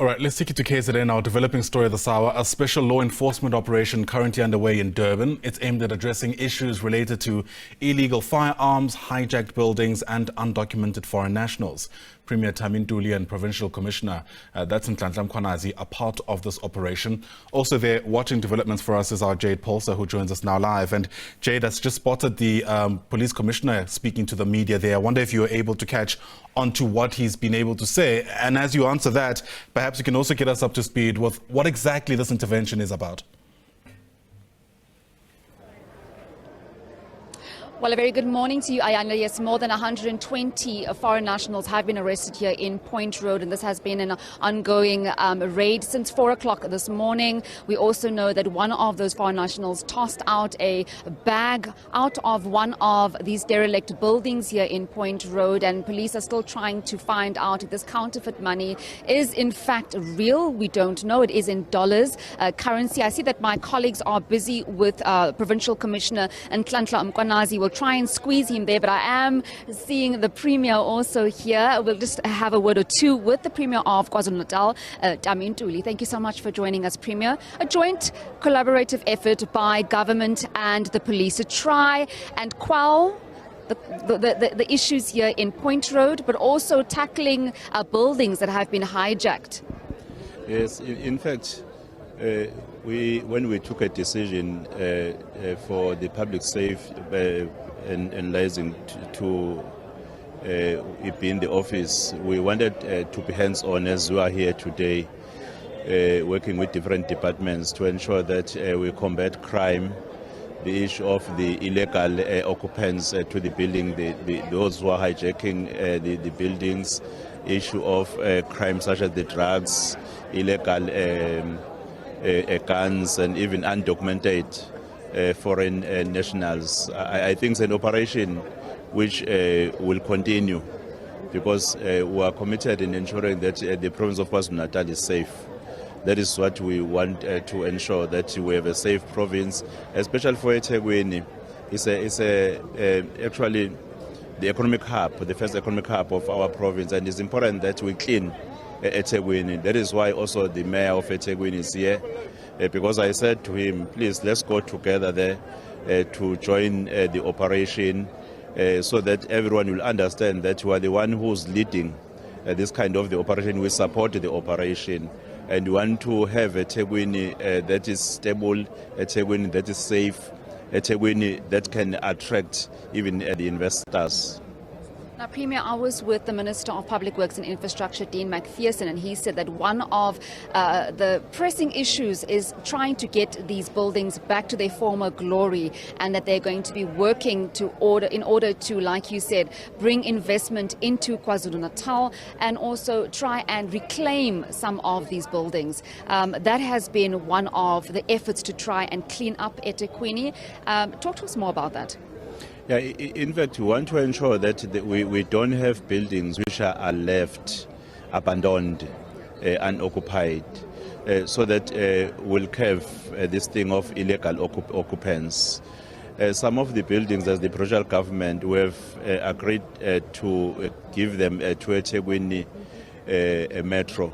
All right, let's take it to KZN, our developing story of this hour. A special law enforcement operation currently underway in Durban. It's aimed at addressing issues related to illegal firearms, hijacked buildings and undocumented foreign nationals. Premier Thami Ntuli and Provincial Commissioner, that's Nhlanhla Mkhwanazi, are part of this operation. Also there, watching developments for us is our Jade Paulse, who joins us now live. And Jade has just spotted the police commissioner speaking to the media there. I wonder if you were able to catch onto what he's been able to say. And as you answer that, perhaps you can also get us up to speed with what exactly this intervention is about. Well, a very good morning to you, Ayanda. Yes, more than 120 foreign nationals have been arrested here in Point Road, and this has been an ongoing raid since 4 o'clock this morning. We also know that one of those foreign nationals tossed out a bag out of one of these derelict buildings here in Point Road, and police are still trying to find out if this counterfeit money is in fact real. We don't know. It is in dollars currency. I see that my colleagues are busy with Provincial Commissioner Nhlanhla Mkhwanazi. We'll try and squeeze him there, but I am seeing the Premier also here. We'll just have a word or two with the Premier of KwaZulu-Natal, Thami Ntuli. Thank you so much for joining us, Premier. A joint collaborative effort by government and the police to try and quell the issues here in Point Road, but also tackling buildings that have been hijacked. Yes, in fact, when we took a decision for the public safe and liaison to be in the office, we wanted to be hands-on as we are here today, working with different departments to ensure that we combat crime, the issue of the illegal occupants to the building, those who are hijacking the buildings, issue of crime such as the drugs, illegal guns and even undocumented foreign nationals. I think it's an operation which will continue because we are committed in ensuring that the province of KwaZulu-Natal is safe. That is what we want to ensure, that we have a safe province, especially for eThekwini. It's actually the economic hub, the first economic hub of our province, and it's important that we clean eThekwini. That is why also the mayor of eThekwini is here, because I said to him, please, let's go together there to join the operation so that everyone will understand that we are the one who's leading this kind of the operation. We support the operation and we want to have eThekwini that is stable, eThekwini that is safe, eThekwini that can attract even the investors. Now, Premier, I was with the Minister of Public Works and Infrastructure, Dean McPherson, and he said that one of the pressing issues is trying to get these buildings back to their former glory, and that they're going to be working in order to, like you said, bring investment into KwaZulu-Natal and also try and reclaim some of these buildings. That has been one of the efforts to try and clean up eThekwini. Talk to us more about that. Yeah, in fact, we want to ensure that we don't have buildings which are left abandoned, unoccupied, so that we'll curb this thing of illegal occupants. Some of the buildings, as the provincial government, we have agreed to give them to eThekwini metro,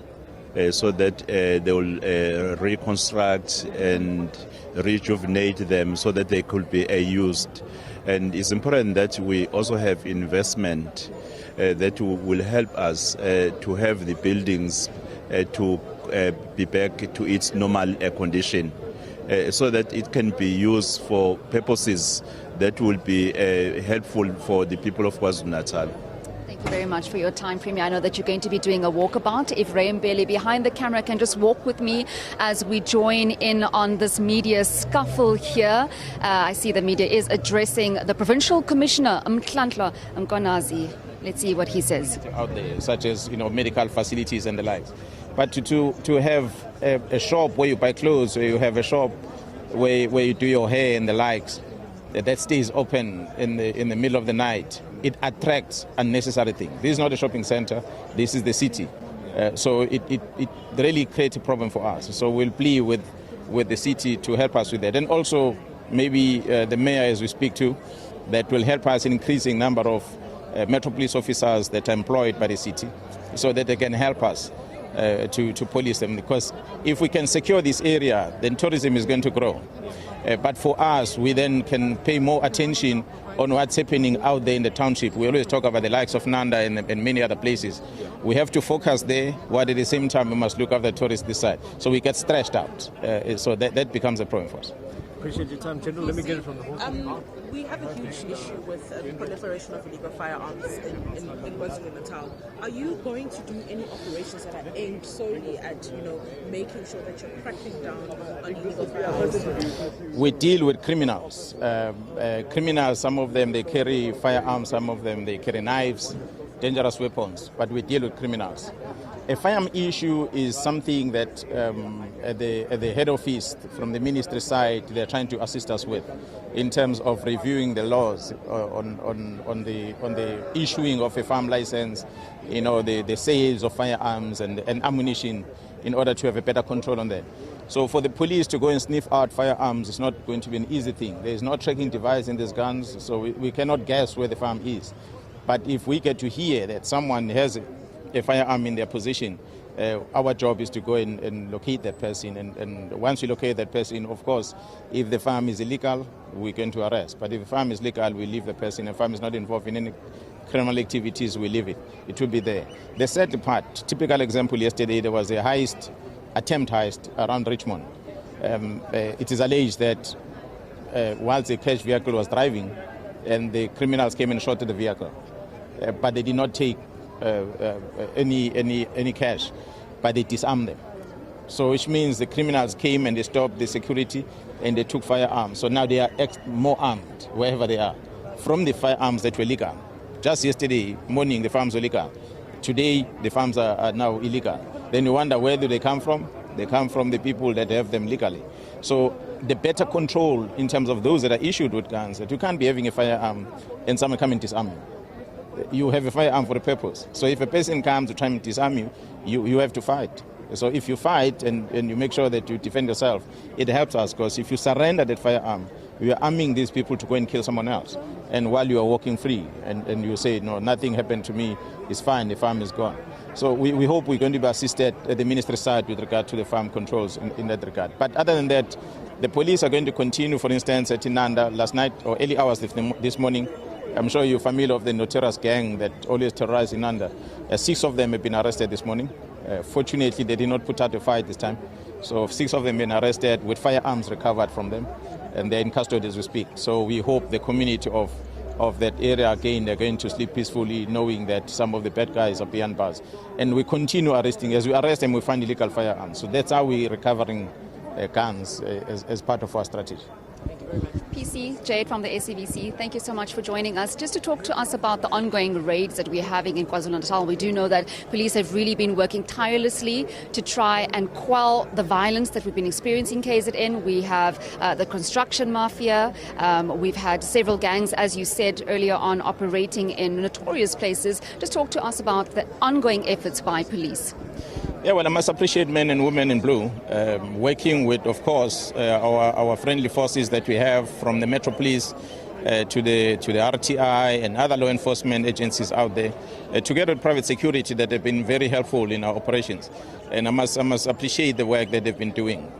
so that they will reconstruct and rejuvenate them so that they could be used. And it's important that we also have investment that will help us to have the buildings to be back to its normal condition, so that it can be used for purposes that will be helpful for the people of KwaZulu-Natal. Thank you very much for your time, Premier. I know that you're going to be doing a walkabout. If Ray Mbele behind the camera can just walk with me as we join in on this media scuffle here. I see the media is addressing the Provincial Commissioner, Nhlanhla Mkhwanazi. Let's see what he says. Out there, such as medical facilities and the likes. But to have a shop where you buy clothes, or you have a shop where you do your hair and the likes, that stays open in the middle of the night, it attracts unnecessary things. This is not a shopping center, this is the city. So it really creates a problem for us. So we'll plea with the city to help us with that. And also maybe the mayor, as we speak to, that will help us in increasing number of Metro Police officers that are employed by the city, so that they can help us to police them, because if we can secure this area, then tourism is going to grow. But for us, we then can pay more attention on what's happening out there in the township. We always talk about the likes of Nanda and many other places. We have to focus there, while at the same time we must look after the tourists this side. So we get stretched out. So that becomes a problem for us. Appreciate your time, General. Let me get it from the horse. We have a huge issue with the proliferation of illegal firearms in KwaZulu-Natal. Are you going to do any operations that are aimed solely at, making sure that you're cracking down on illegal firearms? We deal with criminals. Criminals, some of them they carry firearms, some of them they carry knives, dangerous weapons, but we deal with criminals. A firearm issue is something that at the head office, from the ministry side, they're trying to assist us with in terms of reviewing the laws on the issuing of a firearm license, the sales of firearms and ammunition, in order to have a better control on that. So for the police to go and sniff out firearms is not going to be an easy thing. There is no tracking device in these guns, so we cannot guess where the firearm is. But if we get to hear that someone has a firearm in their possession, our job is to go and locate that person. And once we locate that person, of course, if the firearm is illegal, we're going to arrest. But if the firearm is legal, we leave the person. If the firearm is not involved in any criminal activities, we leave it. It will be there. The second part, typical example yesterday, there was a attempt heist around Richmond. It is alleged that whilst the cash vehicle was driving, and the criminals came and shot at the vehicle, but they did not take any cash, but they disarmed them. So which means the criminals came and they stopped the security and they took firearms. So now they are more armed wherever they are from the firearms that were legal. Just yesterday morning the firearms were legal. Today the firearms are now illegal. Then you wonder, where do they come from? They come from the people that have them legally. So the better control in terms of those that are issued with guns, that you can't be having a firearm and someone come and disarm you. You have a firearm for a purpose. So if a person comes to try and disarm you, you have to fight. So if you fight and you make sure that you defend yourself, it helps us, because if you surrender that firearm, you are arming these people to go and kill someone else. And while you are walking free and you say, no, nothing happened to me, it's fine, the firearm is gone. So we hope we're going to be assisted at the ministry side with regard to the firearm controls in that regard. But other than that, the police are going to continue, for instance, at Nanda last night or early hours this morning. I'm sure you're familiar with the notorious gang that always terrorized in Nanda. 6 of them have been arrested this morning. Fortunately, they did not put out a fight this time. So 6 of them have been arrested with firearms recovered from them, and they're in custody as we speak. So we hope the community of that area, again, they're going to sleep peacefully, knowing that some of the bad guys are behind bars. And we continue arresting. As we arrest them, we find illegal firearms. So that's how we're recovering guns as part of our strategy. Thank you very much. PC, Jade from the SABC, thank you so much for joining us. Just to talk to us about the ongoing raids that we're having in KwaZulu-Natal. We do know that police have really been working tirelessly to try and quell the violence that we've been experiencing in KZN. We have the construction mafia. We've had several gangs, as you said earlier on, operating in notorious places. Just talk to us about the ongoing efforts by police. Yeah, well, I must appreciate men and women in blue, working with, of course, our friendly forces that we have from the Metro Police to the RTI and other law enforcement agencies out there, together with private security that have been very helpful in our operations. And I must appreciate the work that they've been doing.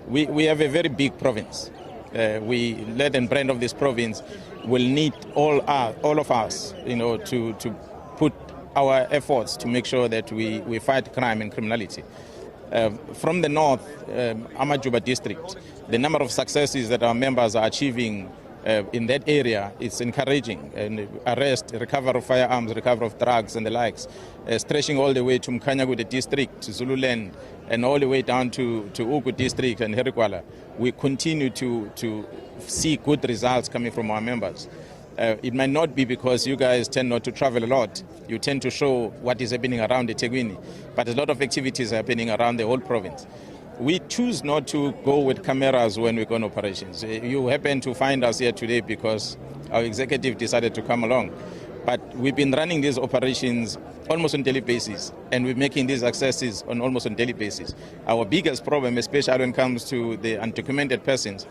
We have a very big province. We, lead and brand of this province, will need all of us, to put our efforts to make sure that we fight crime and criminality. From the north, Amajuba district, the number of successes that our members are achieving in that area is encouraging. And arrest, recovery of firearms, recovery of drugs and the likes, stretching all the way to Mkhwanazi district, to Zululand, and all the way down to Ugu district and Herikwala. We continue to see good results coming from our members. It might not be because you guys tend not to travel a lot. You tend to show what is happening around the eThekwini, but a lot of activities are happening around the whole province. We choose not to go with cameras when we go on operations. You happen to find us here today because our executive decided to come along. But we've been running these operations almost on a daily basis, and we're making these accesses on almost on a daily basis. Our biggest problem, especially when it comes to the undocumented persons,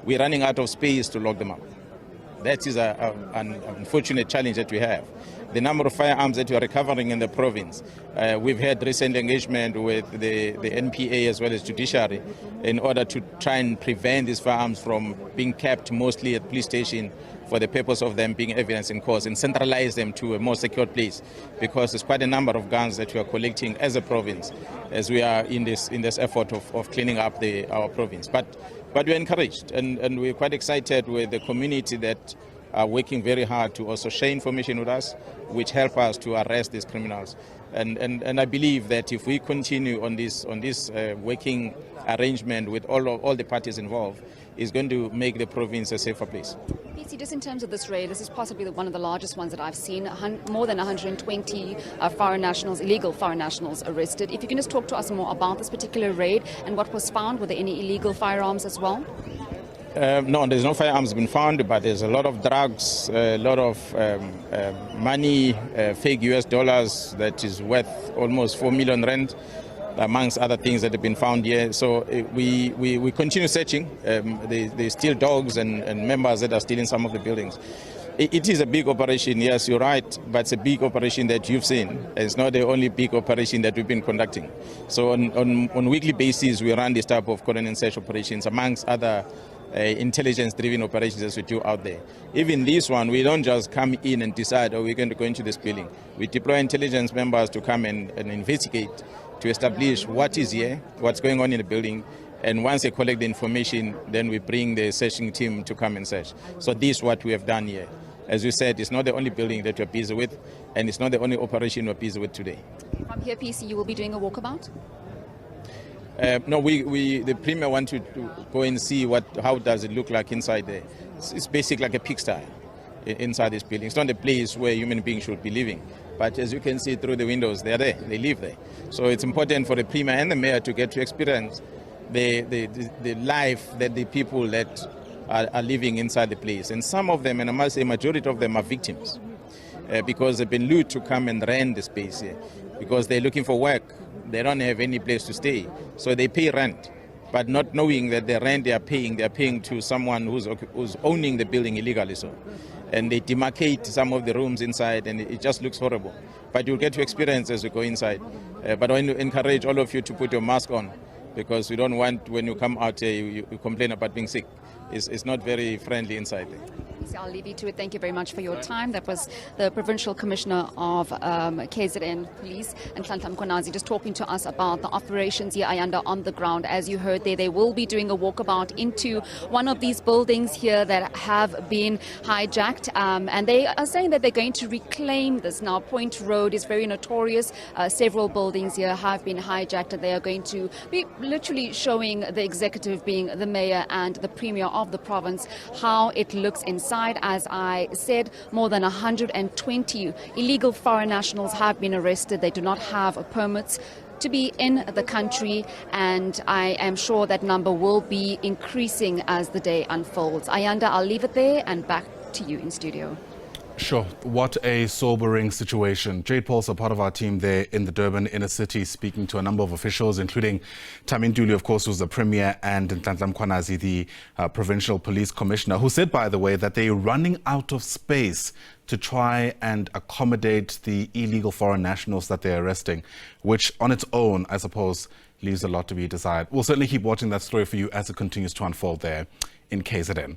we're running out of space to lock them up. That is an unfortunate challenge that we have. the number of firearms that we are recovering in the province. We've had recent engagement with the NPA as well as judiciary in order to try and prevent these firearms from being kept mostly at police station for the purpose of them being evidence in court, and centralize them to a more secure place, because there's quite a number of guns that we are collecting as a province as we are in this effort of cleaning up our province. But we're encouraged, and we're quite excited with the community that are working very hard to also share information with us, which help us to arrest these criminals. And I believe that if we continue on this working arrangement with all the parties involved, is going to make the province a safer place. PC, just in terms of this raid, this is possibly one of the largest ones that I've seen. More than 120 foreign nationals, illegal foreign nationals arrested. If you can just talk to us more about this particular raid and what was found. Were there any illegal firearms as well? No, there's no firearms been found, but there's a lot of drugs, a lot of money, fake US dollars that is worth almost 4 million rand, amongst other things that have been found here. So we continue searching. There's still dogs and members that are still in some of the buildings. It is a big operation, yes, you're right, but it's a big operation that you've seen. It's not the only big operation that we've been conducting. So on weekly basis, we run this type of cordon and search operations, amongst other intelligence-driven operations as we do out there. Even this one, we don't just come in and decide, oh, we're going to go into this building. We deploy intelligence members to come and investigate, to establish what is here, what's going on in the building, and once they collect the information, then we bring the searching team to come and search. So this is what we have done here. As we said, it's not the only building that we're busy with, and it's not the only operation we're busy with today. From here, PC, you will be doing a walkabout? No, the Premier want to go and see how does it look like inside there. It's basically like a pigsty inside this building. It's not a place where human beings should be living. But as you can see through the windows, they're there, they live there. So it's important for the Premier and the Mayor to get to experience the life that the people that are living inside the place. And some of them, and I must say majority of them, are victims because they've been lured to come and rent the space here because they're looking for work. They don't have any place to stay, so they pay rent, but not knowing that the rent they're paying to someone who's owning the building illegally. So, and they demarcate some of the rooms inside, and it just looks horrible. But you'll get to experience as we go inside. But I want to encourage all of you to put your mask on, because we don't want, when you come out here, you complain about being sick. It's not very friendly inside there. I'll leave you to it. Thank you very much for your time. That was the Provincial Commissioner of KZN Police, Nhlanhla Mkhwanazi, just talking to us about the operations here on the ground. As you heard there, they will be doing a walkabout into one of these buildings here that have been hijacked, and they are saying that they're going to reclaim this. Now, Point Road is very notorious. Several buildings here have been hijacked, and they are going to be literally showing the executive, being the mayor and the premier of the province, how it looks inside. As I said, more than 120 illegal foreign nationals have been arrested. They do not have permits to be in the country, and I am sure that number will be increasing as the day unfolds. Ayanda, I'll leave it there and back to you in studio. Sure. What a sobering situation. Jade Paulse, a part of our team there in the Durban inner city, speaking to a number of officials, including Thami Ntuli, of course, who's the Premier, and Nhlanhla Mkhwanazi, the Provincial Police Commissioner, who said, by the way, that they're running out of space to try and accommodate the illegal foreign nationals that they're arresting, which on its own, I suppose, leaves a lot to be desired. We'll certainly keep watching that story for you as it continues to unfold there in KZN.